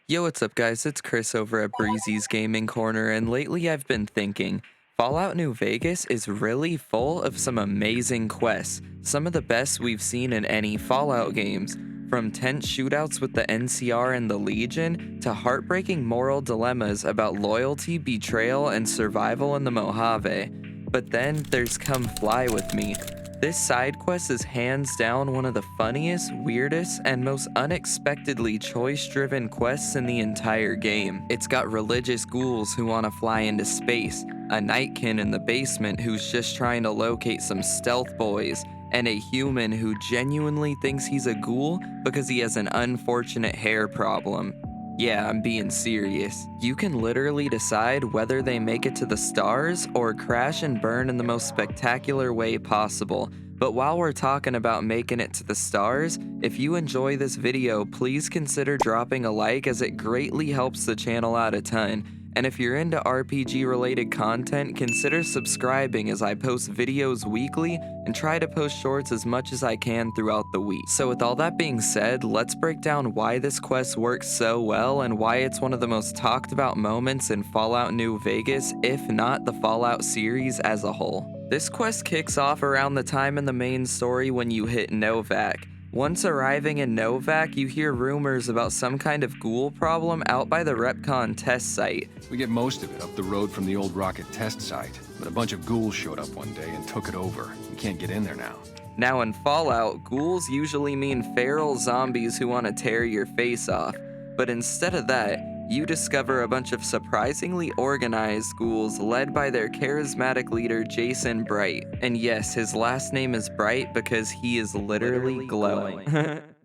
Yo, what's up, guys? It's Chris over at Breezy's Gaming Corner, and lately I've been thinking Fallout New Vegas is really full of some amazing quests, some of the best we've seen in any Fallout games. From tense shootouts with the NCR and the Legion, to heartbreaking moral dilemmas about loyalty, betrayal, and survival in the Mojave. But then there's Come Fly With Me. This side quest is hands down one of the funniest, weirdest, and most unexpectedly choice-driven quests in the entire game. It's got religious ghouls who want to fly into space, a nightkin in the basement who's just trying to locate some stealth boys, and a human who genuinely thinks he's a ghoul because he has an unfortunate hair problem. Yeah, I'm being serious. You can literally decide whether they make it to the stars or crash and burn in the most spectacular way possible. But while we're talking about making it to the stars, if you enjoy this video, please consider dropping a like as it greatly helps the channel out a ton. And if you're into RPG related content, consider subscribing as I post videos weekly and try to post shorts as much as I can throughout the week. So with all that being said, let's break down why this quest works so well and why it's one of the most talked about moments in Fallout New Vegas, if not the Fallout series as a whole. This quest kicks off around the time in the main story when you hit Novak. Once arriving in Novak, you hear rumors about some kind of ghoul problem out by the REPCONN test site. We get most of it up the road from the old rocket test site, but a bunch of ghouls showed up one day and took it over. You can't get in there now. Now in Fallout, ghouls usually mean feral zombies who want to tear your face off, but instead of that, you discover a bunch of surprisingly organized ghouls led by their charismatic leader Jason Bright. And yes, his last name is Bright because he is literally glowing.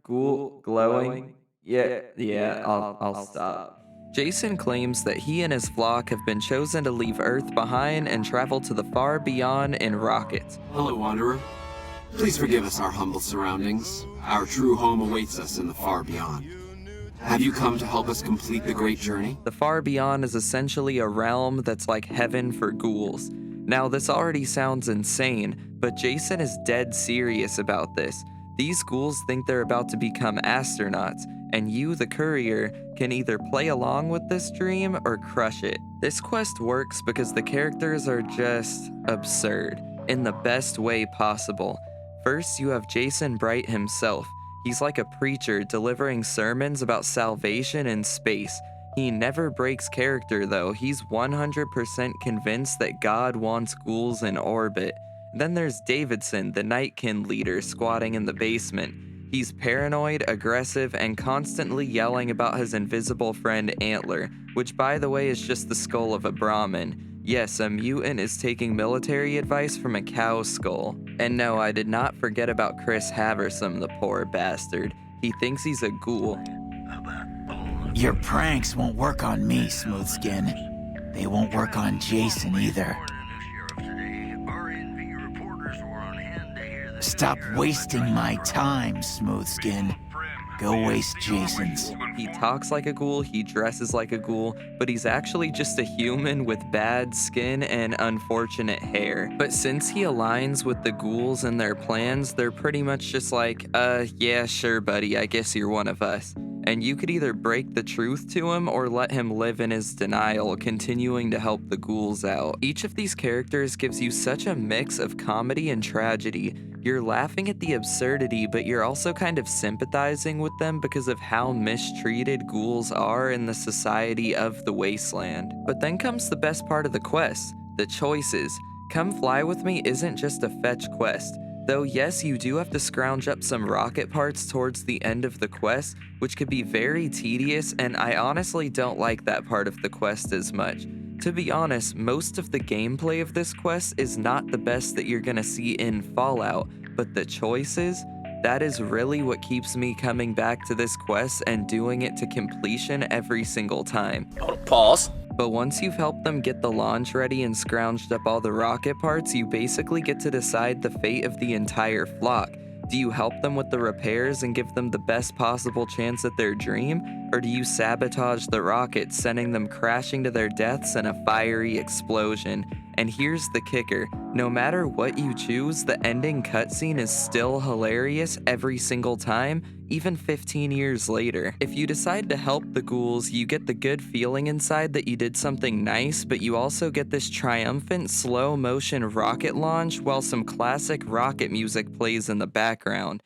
Ghoul glowing? Yeah, I'll stop. Jason claims that he and his flock have been chosen to leave Earth behind and travel to the far beyond in rockets. Hello, Wanderer. Please forgive us our humble surroundings. Our true home awaits us in the far beyond. Have you come to help us complete the great journey? The far beyond is essentially a realm that's like heaven for ghouls. Now, this already sounds insane, but Jason is dead serious about this. These ghouls think they're about to become astronauts, and you, the courier, can either play along with this dream or crush it. This quest works because the characters are just absurd, in the best way possible. First, you have Jason Bright himself. He's like a preacher delivering sermons about salvation in space. He never breaks character though. He's 100% convinced that God wants ghouls in orbit. Then there's Davidson, the Nightkin leader, squatting in the basement. He's paranoid, aggressive, and constantly yelling about his invisible friend Antler, which by the way is just the skull of a Brahmin. Yes, a mutant is taking military advice from a cow's skull. And no, I did not forget about Chris Haversam, the poor bastard. He thinks he's a ghoul. Your pranks won't work on me, Smoothskin. They won't work on Jason either. Stop wasting my time, Smoothskin. Go waste Jason's. He talks like a ghoul, he dresses like a ghoul, but he's actually just a human with bad skin and unfortunate hair. But since he aligns with the ghouls and their plans, they're pretty much just like, yeah, sure, buddy, I guess you're one of us. And you could either break the truth to him or let him live in his denial, continuing to help the ghouls out. Each of these characters gives you such a mix of comedy and tragedy. You're laughing at the absurdity, but you're also kind of sympathizing with them because of how mistreated ghouls are in the society of the Wasteland. But then comes the best part of the quest, the choices. Come Fly With Me isn't just a fetch quest. Though yes, you do have to scrounge up some rocket parts towards the end of the quest, which could be very tedious, and I honestly don't like that part of the quest as much. To be honest, most of the gameplay of this quest is not the best that you're gonna see in Fallout, but the choices, that is really what keeps me coming back to this quest and doing it to completion every single time. Pause. But once you've helped them get the launch ready and scrounged up all the rocket parts, you basically get to decide the fate of the entire flock. Do you help them with the repairs and give them the best possible chance at their dream? Or do you sabotage the rocket, sending them crashing to their deaths in a fiery explosion? And here's the kicker, No matter what you choose, the ending cutscene is still hilarious every single time, even 15 years later. If you decide to help the ghouls, you get the good feeling inside that you did something nice, but you also get this triumphant slow motion rocket launch while some classic rocket music plays in the background.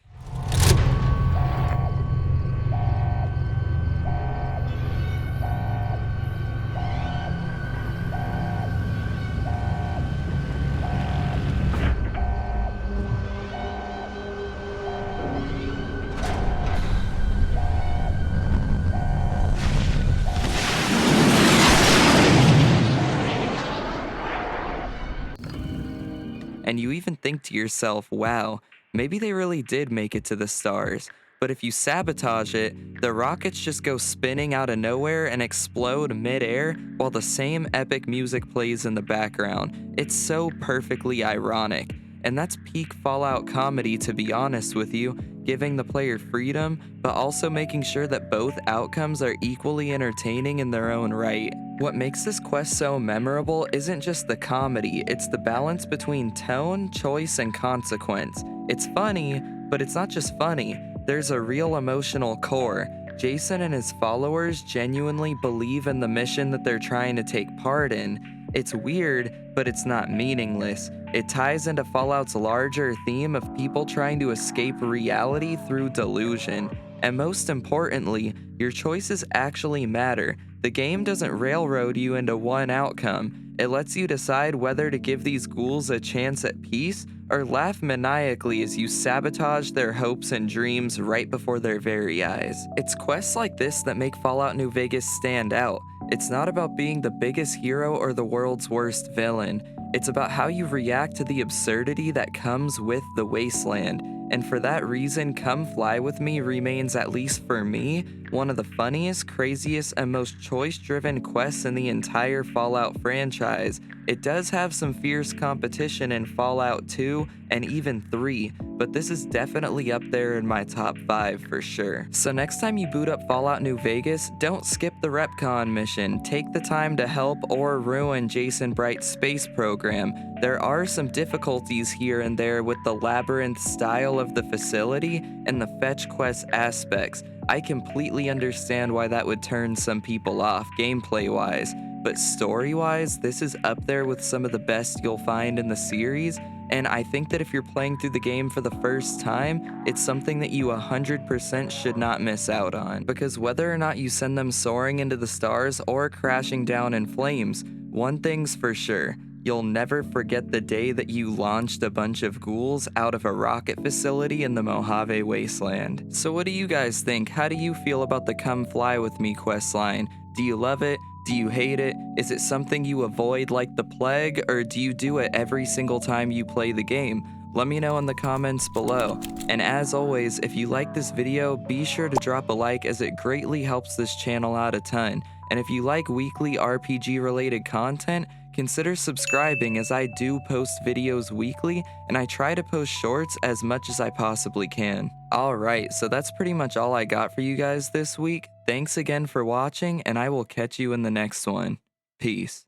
And you even think to yourself, wow, maybe they really did make it to the stars. But if you sabotage it, the rockets just go spinning out of nowhere and explode midair while the same epic music plays in the background. It's so perfectly ironic. And that's peak Fallout comedy, to be honest with you, giving the player freedom, but also making sure that both outcomes are equally entertaining in their own right. What makes this quest so memorable isn't just the comedy, it's the balance between tone, choice, and consequence. It's funny, but it's not just funny, there's a real emotional core. Jason and his followers genuinely believe in the mission that they're trying to take part in. It's weird, but it's not meaningless. It ties into Fallout's larger theme of people trying to escape reality through delusion. And most importantly, your choices actually matter. The game doesn't railroad you into one outcome. It lets you decide whether to give these ghouls a chance at peace or laugh maniacally as you sabotage their hopes and dreams right before their very eyes. It's quests like this that make Fallout New Vegas stand out. It's not about being the biggest hero or the world's worst villain. It's about how you react to the absurdity that comes with the wasteland. And for that reason, Come Fly With Me remains, at least for me, one of the funniest, craziest, and most choice-driven quests in the entire Fallout franchise. It does have some fierce competition in Fallout 2 and even 3, but this is definitely up there in my top 5 for sure. So next time you boot up Fallout New Vegas, don't skip the REPCONN mission. Take the time to help or ruin Jason Bright's space program. There are some difficulties here and there with the labyrinth style of the facility and the fetch quest aspects. I completely understand why that would turn some people off gameplay-wise, but story-wise, this is up there with some of the best you'll find in the series, and I think that if you're playing through the game for the first time, it's something that you 100% should not miss out on. Because whether or not you send them soaring into the stars or crashing down in flames, one thing's for sure. You'll never forget the day that you launched a bunch of ghouls out of a rocket facility in the Mojave Wasteland. So what do you guys think? How do you feel about the Come Fly With Me questline? Do you love it? Do you hate it? Is it something you avoid like the plague, or do you do it every single time you play the game? Let me know in the comments below. And as always, if you like this video, be sure to drop a like as it greatly helps this channel out a ton. And if you like weekly RPG related content, consider subscribing as I do post videos weekly and I try to post shorts as much as I possibly can. Alright, so that's pretty much all I got for you guys this week. Thanks again for watching and I will catch you in the next one. Peace.